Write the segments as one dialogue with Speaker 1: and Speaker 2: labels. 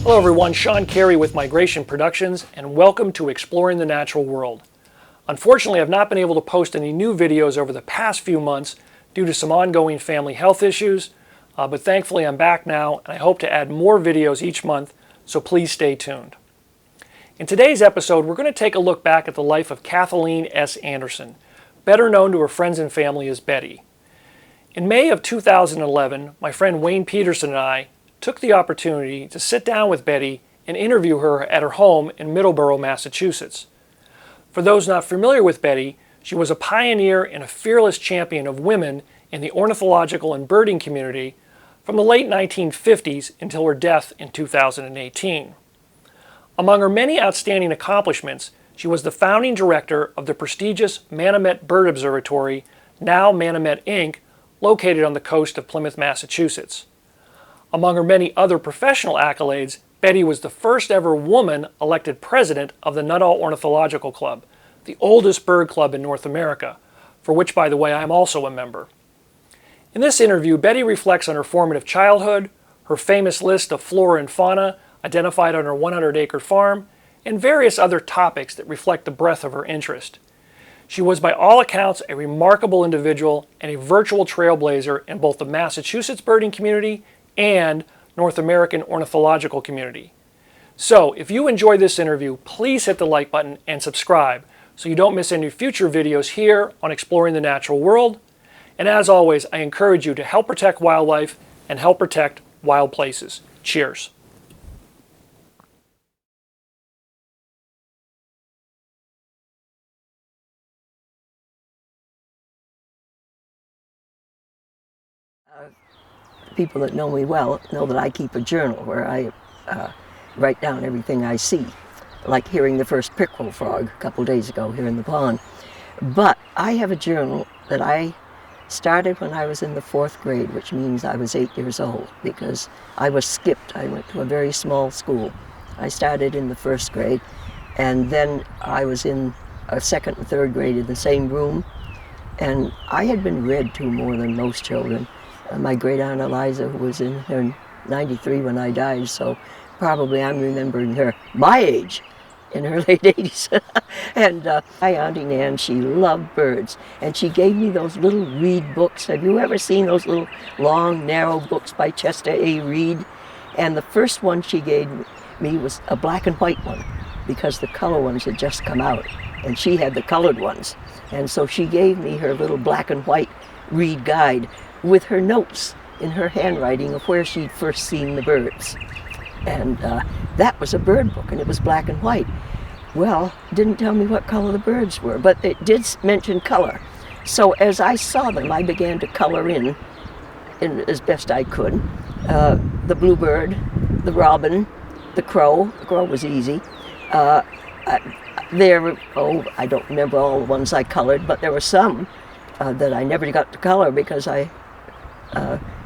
Speaker 1: Hello everyone, Sean Carey with Migration Productions, and welcome to Exploring the Natural World. Unfortunately, I've not been able to post any new videos over the past few months due to some ongoing family health issues, but thankfully I'm back now, and I hope to add more videos each month, so please stay tuned. In today's episode, we're going to take a look back at the life of Kathleen S. Anderson, better known to her friends and family as Betty. In May of 2011, my friend Wayne Petersen and I took the opportunity to sit down with Betty and interview her at her home in Middleborough, Massachusetts. For those not familiar with Betty, she was a pioneer and a fearless champion of women in the ornithological and birding community from the late 1950s until her death in 2018. Among her many outstanding accomplishments, she was the founding director of the prestigious Manomet Bird Observatory, now Manomet Inc., located on the coast of Plymouth, Massachusetts. Among her many other professional accolades, Betty was the first ever woman elected president of the Nuttall Ornithological Club, the oldest bird club in North America, for which, by the way, I am also a member. In this interview, Betty reflects on her formative childhood, her famous list of flora and fauna identified on her 100-acre farm, and various other topics that reflect the breadth of her interest. She was by all accounts a remarkable individual and a virtual trailblazer in both the Massachusetts birding community and North American ornithological community. So, if you enjoyed this interview, please hit the like button and subscribe so you don't miss any future videos here on Exploring the Natural World. And as always, I encourage you to help protect wildlife and help protect wild places. Cheers.
Speaker 2: People that know me well know that I keep a journal where I write down everything I see, like hearing the first pickerel frog a couple days ago here in the pond. But I have a journal that I started when I was in the 4th grade, which means I was 8 years old, because I was skipped. I went to a very small school. I started in the 1st grade, and then I was in a 2nd and 3rd grade in the same room, and I had been read to more than most children. My great aunt Eliza, who was in her 93 when I died, so probably I'm remembering her my age, in her late 80s. And my Auntie Nan, she loved birds, and she gave me those little Reed books. Have you ever seen those little long, narrow books by Chester A. Reed? And the first one she gave me was a black and white one, because the color ones had just come out, and she had the colored ones. And so she gave me her little black and white Reed guide with her notes in her handwriting of where she'd first seen the birds. And that was a bird book, and it was black and white. Well, didn't tell me what color the birds were, but it did mention color. So as I saw them, I began to color in as best I could. The bluebird, the robin, the crow. The crow was easy. I don't remember all the ones I colored, but there were some that I never got to color because I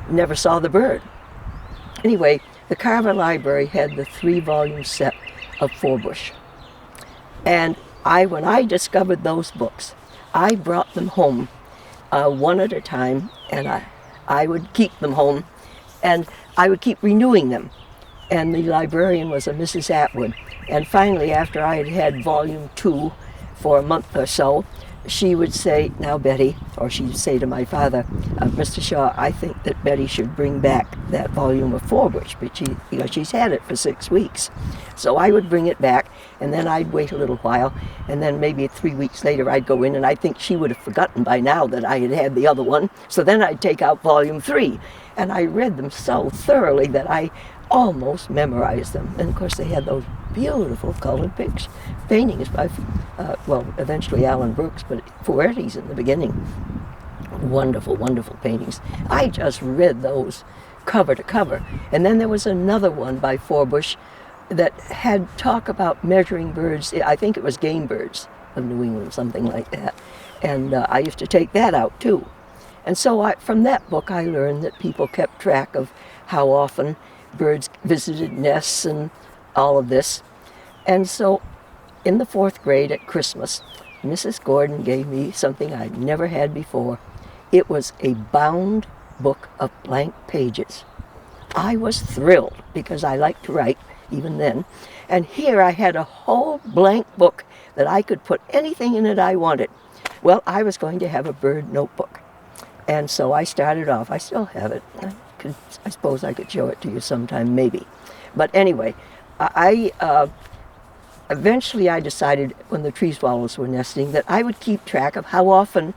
Speaker 2: never saw the bird. Anyway, the Carver Library had the 3-volume set of Forbush. And when I discovered those books, I brought them home one at a time, and I would keep them home, and I would keep renewing them. And the librarian was a Mrs. Atwood. And finally, after I had had volume 2 for a month or so, she would say, "Now, Betty," or she'd say to my father, "Mr. Shaw, I think that Betty should bring back that volume of Forbush, but she's had it for 6 weeks." So I would bring it back, and then I'd wait a little while, and then maybe 3 weeks later I'd go in, and I think she would have forgotten by now that I had had the other one. So then I'd take out volume 3, and I read them so thoroughly that I almost memorized them. And of course they had those beautiful colored paintings by, eventually Alan Brooks, but Fuertes in the beginning. Wonderful, wonderful paintings. I just read those cover to cover. And then there was another one by Forbush that had talk about measuring birds. I think it was game birds of New England, something like that. And I used to take that out too. And so from that book I learned that people kept track of how often birds visited nests and all of this. And so in the 4th grade at Christmas, Mrs. Gordon gave me something I'd never had before. It was a bound book of blank pages. I was thrilled because I like to write even then. And here I had a whole blank book that I could put anything in it I wanted. Well, I was going to have a bird notebook. And so I started off. I still have it. I suppose I could show it to you sometime, maybe. But anyway, eventually I decided when the tree swallows were nesting that I would keep track of how often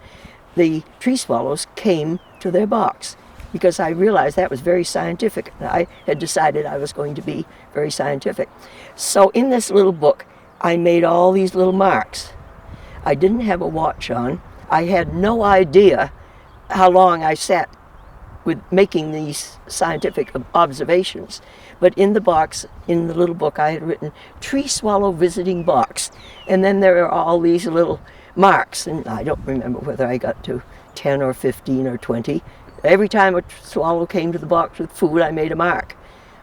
Speaker 2: the tree swallows came to their box, because I realized that was very scientific. I had decided I was going to be very scientific. So in this little book, I made all these little marks. I didn't have a watch on. I had no idea how long I sat with making these scientific observations. But in the box, in the little book, I had written tree swallow visiting box. And then there are all these little marks, and I don't remember whether I got to 10 or 15 or 20. Every time a swallow came to the box with food, I made a mark.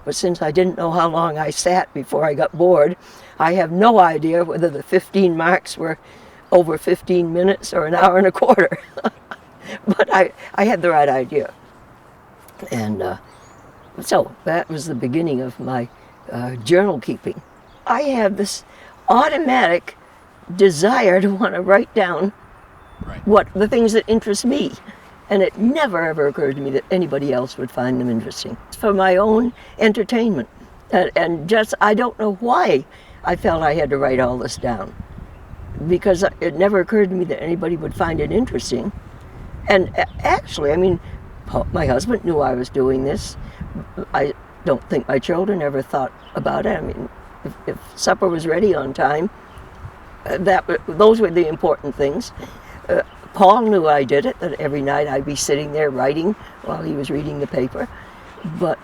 Speaker 2: But since I didn't know how long I sat before I got bored, I have no idea whether the 15 marks were over 15 minutes or an hour and a quarter. But I had the right idea. And so that was the beginning of my journal keeping. I have this automatic desire to want to write down what the things that interest me. And it never ever occurred to me that anybody else would find them interesting. It's for my own entertainment. And just, I don't know why I felt I had to write all this down. Because it never occurred to me that anybody would find it interesting. And actually, I mean, my husband knew I was doing this. I don't think my children ever thought about it. I mean, if supper was ready on time, those were the important things. Paul knew I did it, that every night I'd be sitting there writing while he was reading the paper. But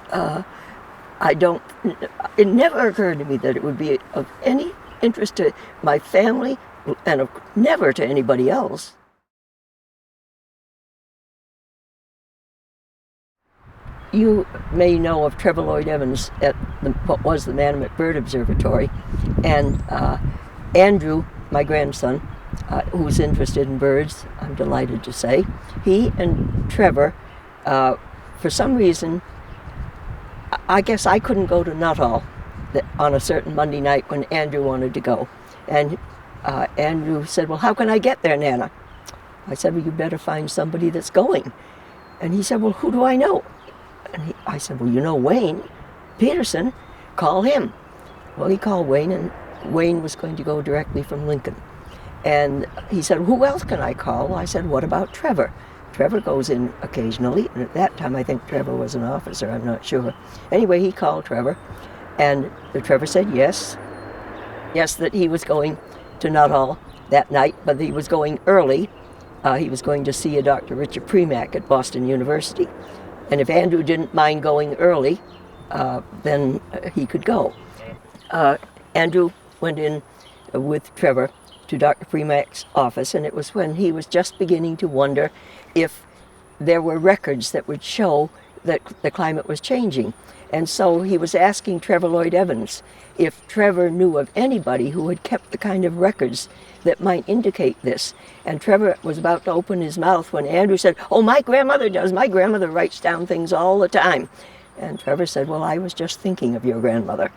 Speaker 2: it never occurred to me that it would be of any interest to my family and never to anybody else. You may know of Trevor Lloyd Evans at what was the Manomet Bird Observatory, and Andrew, my grandson, who's interested in birds, I'm delighted to say, he and Trevor, for some reason, I guess I couldn't go to Nuttall on a certain Monday night when Andrew wanted to go. And Andrew said, well, how can I get there, Nana? I said, well, you better find somebody that's going. And he said, well, who do I know? And I said, well, you know Wayne Petersen, call him. Well, he called Wayne, and Wayne was going to go directly from Lincoln. And he said, who else can I call? Well, I said, what about Trevor? Trevor goes in occasionally, and at that time I think Trevor was an officer, I'm not sure. Anyway, he called Trevor, and Trevor said yes, that he was going to Nuttall that night, but he was going early. He was going to see a Dr. Richard Premack at Boston University. And if Andrew didn't mind going early, then he could go. Andrew went in with Trevor to Dr. Premack's office, and it was when he was just beginning to wonder if there were records that would show that the climate was changing. And so he was asking Trevor Lloyd Evans if Trevor knew of anybody who had kept the kind of records that might indicate this. And Trevor was about to open his mouth when Andrew said, oh, my grandmother does. My grandmother writes down things all the time. And Trevor said, well, I was just thinking of your grandmother.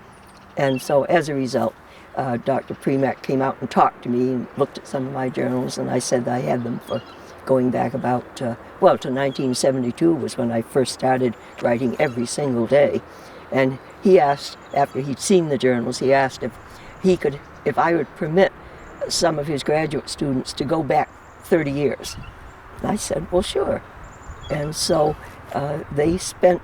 Speaker 2: And so as a result, Dr. Premack came out and talked to me and looked at some of my journals, and I said I had them for going back about, to 1972 was when I first started writing every single day. And he asked, after he'd seen the journals, he asked if I would permit some of his graduate students to go back 30 years. And I said, well, sure. And so they spent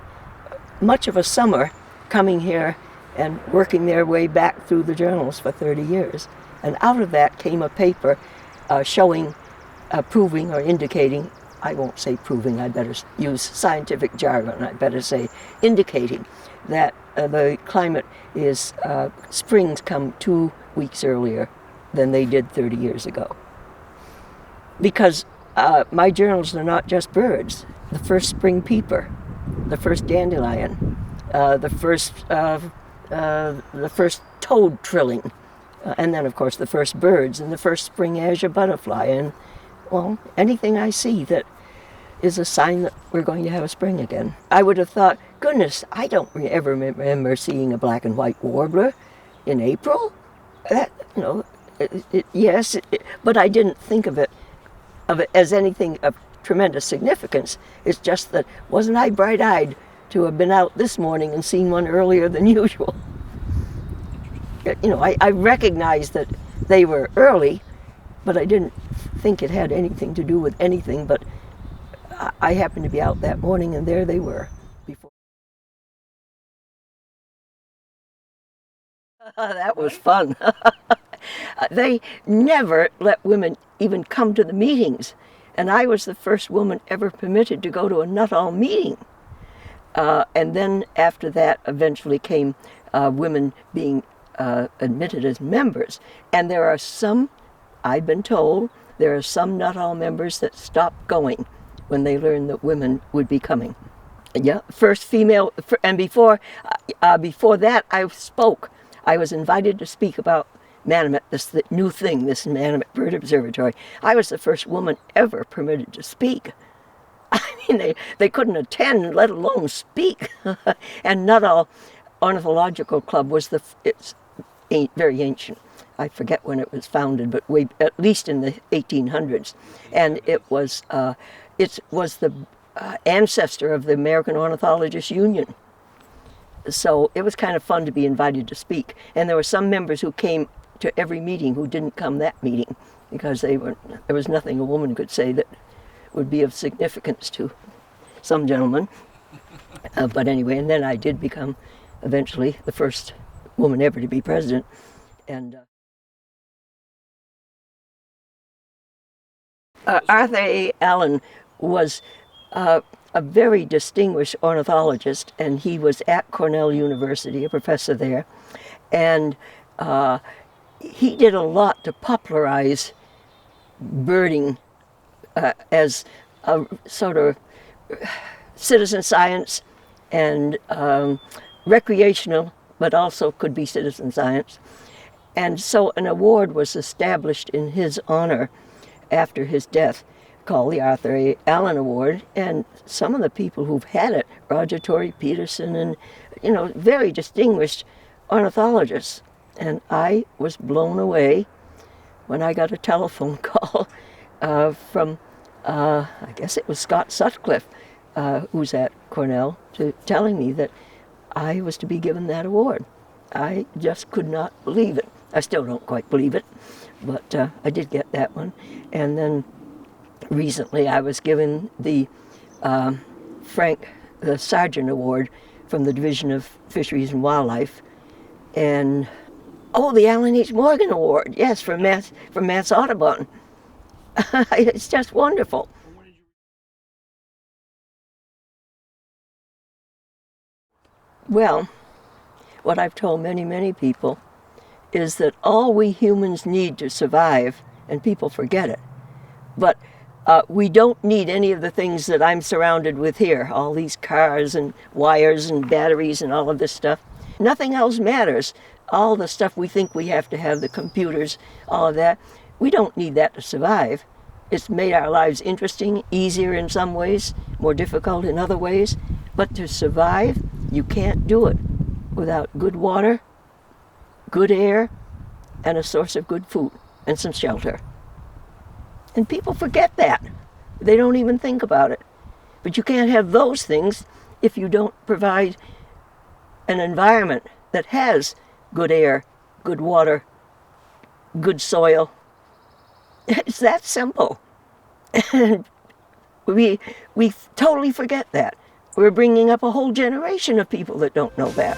Speaker 2: much of a summer coming here and working their way back through the journals for 30 years. And out of that came a paper showing, proving or indicating, I won't say proving, I'd better use scientific jargon, I'd better say indicating that the climate is, springs come 2 weeks earlier than they did 30 years ago. Because my journals are not just birds. The first spring peeper, the first dandelion, the first toad trilling, and then of course the first birds and the first spring azure butterfly, and anything I see that is a sign that we're going to have a spring again. I would have thought goodness, I don't ever remember seeing a black and white warbler in April. That, you know, yes, but I didn't think of it as anything of tremendous significance. It's just that wasn't I bright-eyed to have been out this morning and seen one earlier than usual. You know, I recognized that they were early, but I didn't think it had anything to do with anything, but I happened to be out that morning and there they were. Before. That was fun. They never let women even come to the meetings, and I was the first woman ever permitted to go to a Nuttall meeting. And then after that eventually came women being admitted as members. And there are some, I've been told, there are some Nuttall members that stopped going when they learned that women would be coming. Yeah, first female, and before that I spoke. I was invited to speak about Manomet, this new thing, this Manomet Bird Observatory. I was the first woman ever permitted to speak. I mean, they couldn't attend, let alone speak. And Nuttall Ornithological Club was it's very ancient. I forget when it was founded, but at least in the 1800s. And it was the ancestor of the American Ornithologists Union. So it was kind of fun to be invited to speak. And there were some members who came to every meeting who didn't come that meeting because there was nothing a woman could say that would be of significance to some gentlemen. But anyway, and then I did become eventually the first woman ever to be president. And Arthur A. Allen was a very distinguished ornithologist, and he was at Cornell University, a professor there, and he did a lot to popularize birding as a sort of citizen science and recreational, but also could be citizen science. And so an award was established in his honor after his death, called the Arthur A. Allen Award, and some of the people who've had it, Roger Torrey Peterson, and, you know, very distinguished ornithologists. And I was blown away when I got a telephone call from, I guess it was Scott Sutcliffe, who's at Cornell, telling me that I was to be given that award. I just could not believe it. I still don't quite believe it, but I did get that one. And then recently I was given the the Sargent Award from the Division of Fisheries and Wildlife, and the Alan H. Morgan Award, yes, from Mass Audubon. It's just wonderful. Well, what I've told many, many people is that all we humans need to survive, and people forget it, but we don't need any of the things that I'm surrounded with here, all these cars and wires and batteries and all of this stuff. Nothing else matters. All the stuff we think we have to have, the computers, all of that, we don't need that to survive. It's made our lives interesting, easier in some ways, more difficult in other ways, but to survive, you can't do it without good water, good air, and a source of good food, and some shelter. And people forget that. They don't even think about it. But you can't have those things if you don't provide an environment that has good air, good water, good soil. It's that simple. And we totally forget that. We're bringing up a whole generation of people that don't know that.